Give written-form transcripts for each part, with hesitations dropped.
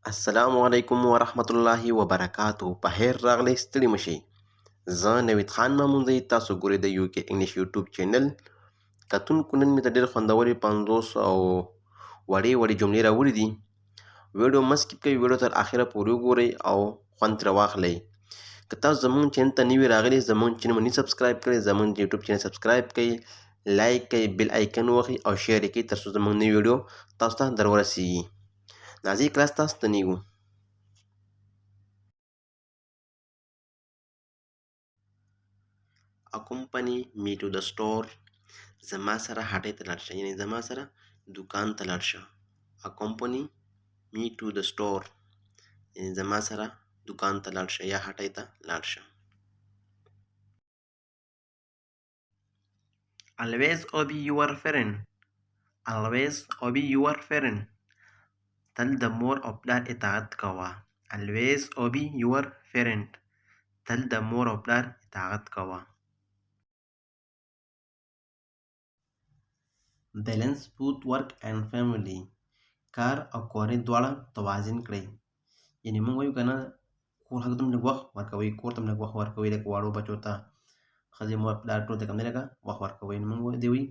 السلام علیکم ورحمت الله وبرکاتو. په خیر راغلی، ستړي مشئ. زه نوید خان ماموندی، تاسو ګورئ د یو کې انګلیش یوټیوب چینل. کتونکو نن مې ته ډېر خوندورې 50 او وړې جملې راوړي دي. ویډیو مه سکیپ کوئ، ویډیو تر اخره پورې وګورئ او خوند ترې واخلئ. که تاسو زموږ چینل ته نوي راغلي، زموږ چینل مو نه سبسکرایب کړی، زموږ یوټیوب چینل سبسکرایب کړئ، لایک کړئ، بیل آیکن ووهئ او شیر یې کړئ تر څو زموږ نوي ویډیو تاسو ته در ورسیږي. نازی کلاس تاسو ته نیږو. Accompany me to the store. زما سره هټۍ ته لاړ شه، یعنې زما سره دکان ته لاړ شه. Accompany me to the store. یعنې زما سره دکان ته لاړ شه یا هټۍ ته لاړ شه. Always obey your friend. Always obey your friend. تل د مور او پلار اطاعت کوه. Always obey your friend. تل د مور او پلار اطاعت کوه. Balance both work and family. کار او کورنۍ دواړه توازن کړئ. یعنې موږ وایو که نه، کور هلته هم لږ وخت ورکوئ، کور ته هم لږ وخت ورکوئ، لکه واړو بچو ته، ښځې مور پلار ټول ته که نه لږه وخت ورکوئ. نو موږ دې وایي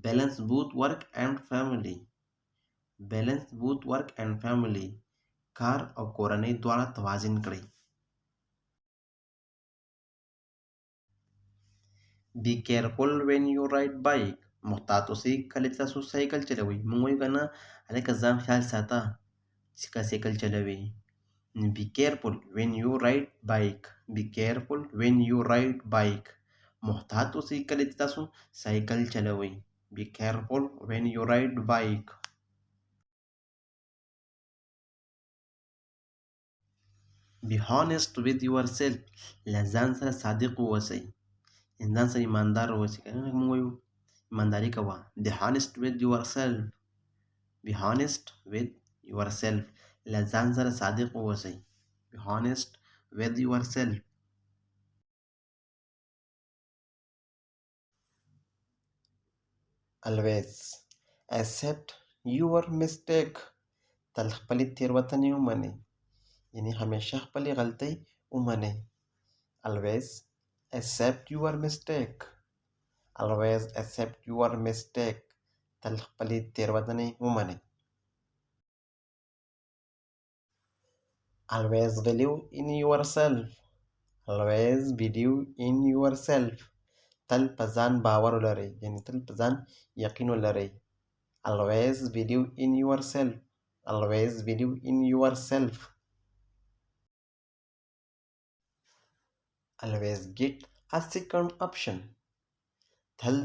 بیلنس بوث ورک اینډ فیملی. بیلنس بوث ورک اینډ فیملی. کار او کورنۍ دواړه توازن کړئ. بی کیرفل وین یو رایډ بایک. محتاط اوسئ کله چې تاسو سایکل چلوئ. موږ وایو که نه هلکه ځان خیال ساته چې که سایکل چلوئ. Be careful when you ride bike. Be careful when you ride bike. محتاط اوسئ کله چې تاسو سایکل چلوئ. Be careful when you ride bike. Be honest with yourself. له ځان سره صادق واوسئ. ځان سره ایماندار واوسئ. که نه موږ وایو ایمانداري کوه. Be honest with yourself. Be honest with yourself. له ځان سره صادق واوسئ. Be honest with yourself. Always accept your mistake. تل خپلې تېروتنې ومنئ. یعنې همیشه خپلې غلطۍ ومنئ. Always accept your mistake. Always accept your mistake. تل خپلې تېروتنې ومنئ. Always believe in yourself. Always believe in yourself. تل په ځان باور ولرئ. یعنې تل په ځان یقین ولرئ. Always believe in yourself. Always believe in yourself. Always get a second option. تل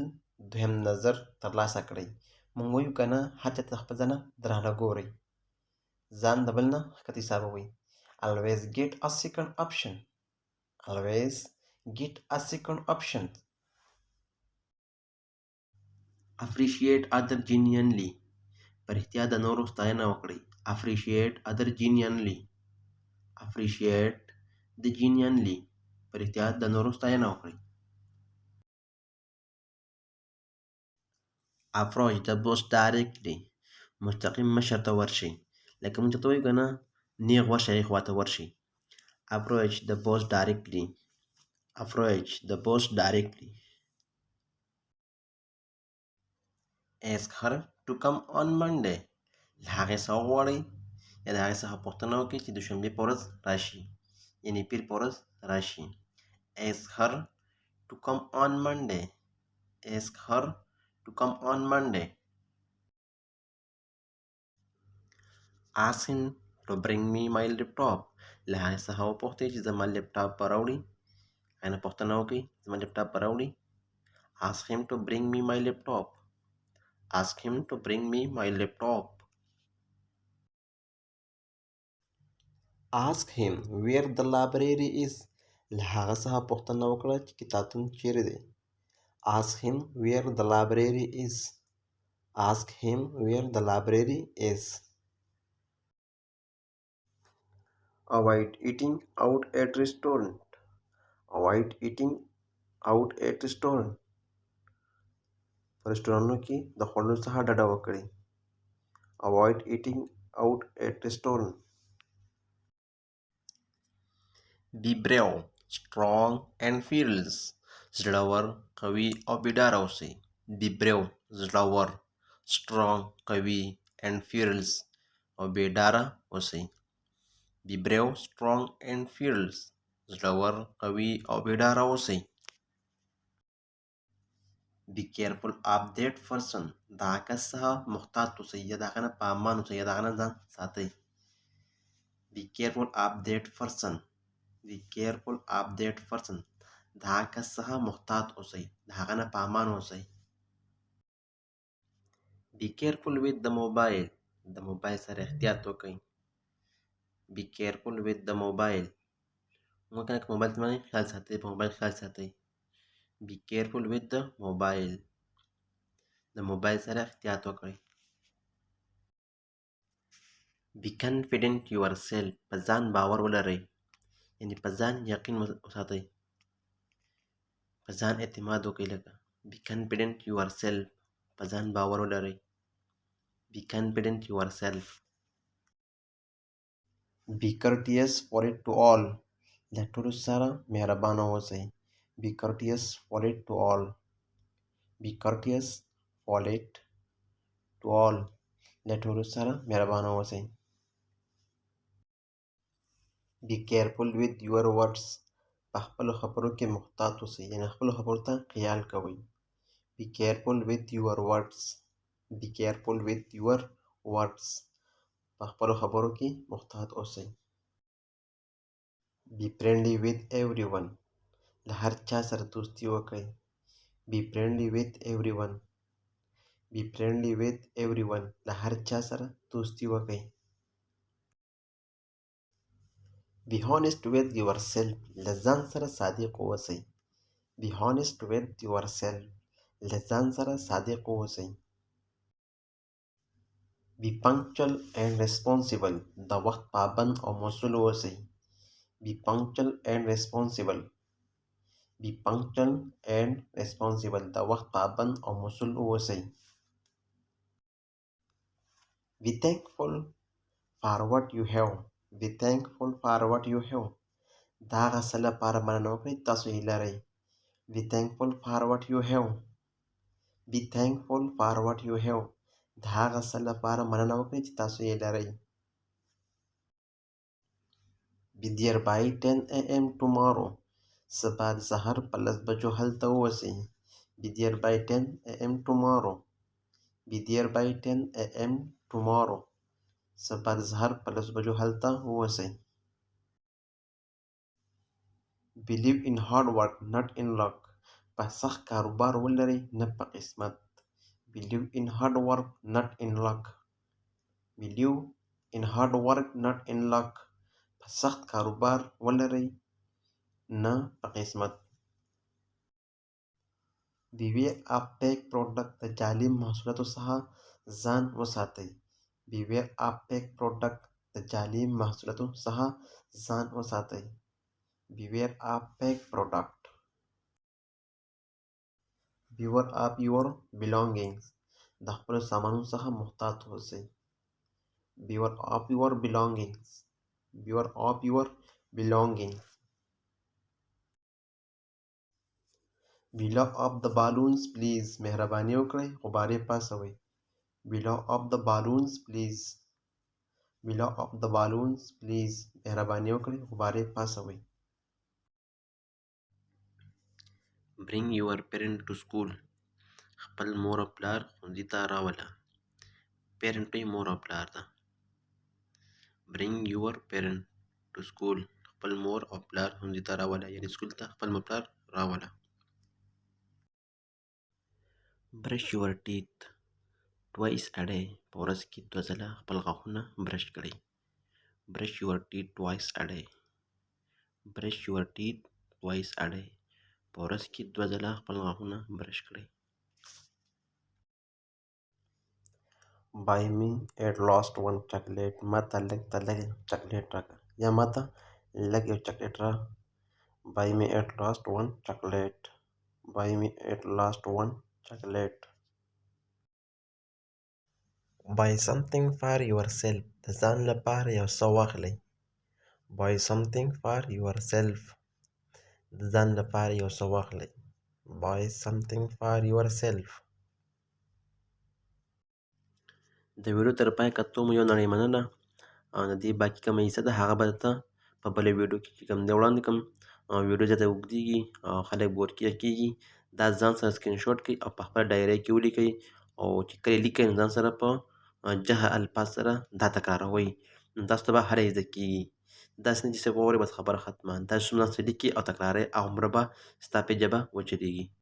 دویم نظر ترلاسه کړئ. موږ وایو که نه هر چا ته خپل ځان نه درانه ګورئ. ځان د بل نه ښکته حسابوئ. Always get a second option. Always get a second option. Appreciate other genuinely. په رښتیا د نورو ستاینه وکړئ. Appreciate other genuinely. Appreciate the genuinely. په رښتیا د نورو ستاینه وکړئ. Approach the boss directly. مستقیم مشر ته ورشئ. لکه موږ ته وایو که نه نیغ ورشئ هغې خواته ورشئ. Approach the boss directly. Approach the boss directly. Ask her to come on Monday. له هغې څخه وغواړئ یا د هغې څخه پوښتنه وکړئ چې دوشنبې په ورځ راشي، یعنې پیر په ورځ راشي. Ask her to come on Monday. Ask her to come on Monday. Ask him to bring me my laptop. له هغې څخه وپوښتئ چې زما لیپټاپ به راوړي. هغې نه پوښتنه وکړئ زما لیپټاپ به راوړي. Ask him to bring me my laptop. Ask him to bring me my laptop. Ask him where the library is. له هغه څخه پوښتنه وکړه چې کتابتون چیرې دی. Ask him where the library is. Ask him where the library is. Avoid eating out at restaurant. Avoid eating out at restaurant. په رستورانتونو کې د خوړلو څخه ډډه وکړئ. Avoid eating out at restaurant. Be brave, strong and fearless. زړور، قوي او بیداره اوسئ. Be brave، زړور، strong، قوي and fearless او بیداره اوسئ. Be brave, strong and fearless. زړور، قوي او بیداره اوسئ. Be careful of that person. دا کس څخه محتاط اوسئ یا د هغه نه په امان اوسئ یا د هغه نه ځان ساتئ. Be careful of that person. Be careful of that person. د هغه کس څخه محتاط اوسئ، د هغه نه په امان اوسئ. Be careful with the mobile. د موبایل سره احتیاط وکئ. Be careful with the mobile. موږ کله که موبایل استعمالوئ خیال ساتئ، په موبایل خیال ساتئ. Be careful with the mobile. د موبایل سره احتیاط وکړئ. Be confident yourself. په ځان باور ولرئ، یعنې په ځان یقین وساتئ، په ځان اعتماد وکړئ. لکه Be confident yourself. په ځان باور ولرئ. Be confident yourself. Be courteous for it to all. له ټولو سره مهربانه اوسئ. Be courteous for it to all. Be courteous for it to all. له ټولو سره مهربانه اوسئ. Be careful with your words. په خپلو خبرو کې محتاط اوسئ، یعنې خپلو خبرو ته خیال کوئ. Be careful with your words. Be careful with your words. په خپلو خبرو کې محتاط اوسئ. Be friendly with everyone. له هر چا سره دوستي وکړئ. Be friendly with everyone. Be friendly with everyone. له هر چا سره دوستي وکړئ. Be honest with yourself. له ځان سره صادق اوسئ. Be honest with yourself. له ځان سره صادق اوسئ. Be punctual and responsible. د وخت پابند او مسؤل اوسئ. Be punctual and responsible. Be punctual and responsible. د وخت پابند او مسؤل اوسئ. Be thankful for what you have. Be thankful for what you have. د هغه څه لپاره مننه وکړئ تاسو یې لرئ. Be thankful for what you have. Be thankful for what you have. د هغه څه لپاره مننه وکړئ چې تاسو یې لرئ. Be there by 10 a.m. tomorrow. سبا د سهار په 10 بجو هلته اوسئ. Be there by 10 a.m. tomorrow. Be there by 10 a.m. tomorrow. سبا د سهار په 10 بجو هلته اوسئ. Believe in hard work, not in luck. په سخت کاروبار ولرئ نه په قسمت. Believe in hard work, not in luck. Believe in hard work, not in luck. په سخت کاروبار ولرئ نه په قسمت. Beware of fake product. د جعلي محصولاتو څخه ځان وساتئ. Beware of fake product. د جعلي محصولاتو څخه ځان وساتئ. Beware of fake product. Beware of your belongings. د خپلو سامانونو څخه محتاط اوسئ. Beware of your belongings. Beware of your belongings. Below of the balloons please. مهرباني وکړئ غبارې پاڅوئ. Below of the balloons please. Below of the balloons please. مهرباني وکړئ غبارې پاڅوئ. Bring your parent to school. خپل مور او پلار ښوونځي ته راوله. Parent مور او پلار ده. Bring your parent to school. خپل مور او پلار ښوونځي ته راوله، یعنې سکول ته خپل مور پلار راوله. Brush your teeth twice a day. په ورځ کې 2 ځله خپل غاښونه برش کړئ. Brush your teeth twice a day. Brush your teeth twice a day. په ورځ کې 2 ځله خپل غاښونه برش کړئ. Buy me at last one chocolate. ماته لږ ته لږ چاکلیټ راکړه یا ماته لږ یو چاکلیټ را. Buy me at last one chocolate. Buy me at last one chocolate. Buy something for yourself. د ځان لپاره یو څه واخلئ. buy something for yourself. د ځان لپاره یو څه واخلئ. buy something for yourself. د ویډیو تر پای کتو مو یو نړۍ مننه. او د دې باقي کومه حصه ده هغه به درته په بله ویډیو کې چې کوم دی وړاندې کړم. ویډیو زیاته اوږدېږي او خلک بور کېږي. دا ځان سره سکرین شاټ کړئ او په خپله ډایرۍ کې ولیکئ، او چې کله لیکئ نو ځان سره په جهه الفاظ سره دا تکراروئ. نو تاسو ته به هره زده کېږي. داسې نه چې څوک واوري بس خبره ختمه. داسې ځان سره لیکئ او تکراروئ، هغومره به ستا په ژبه وچلېږي.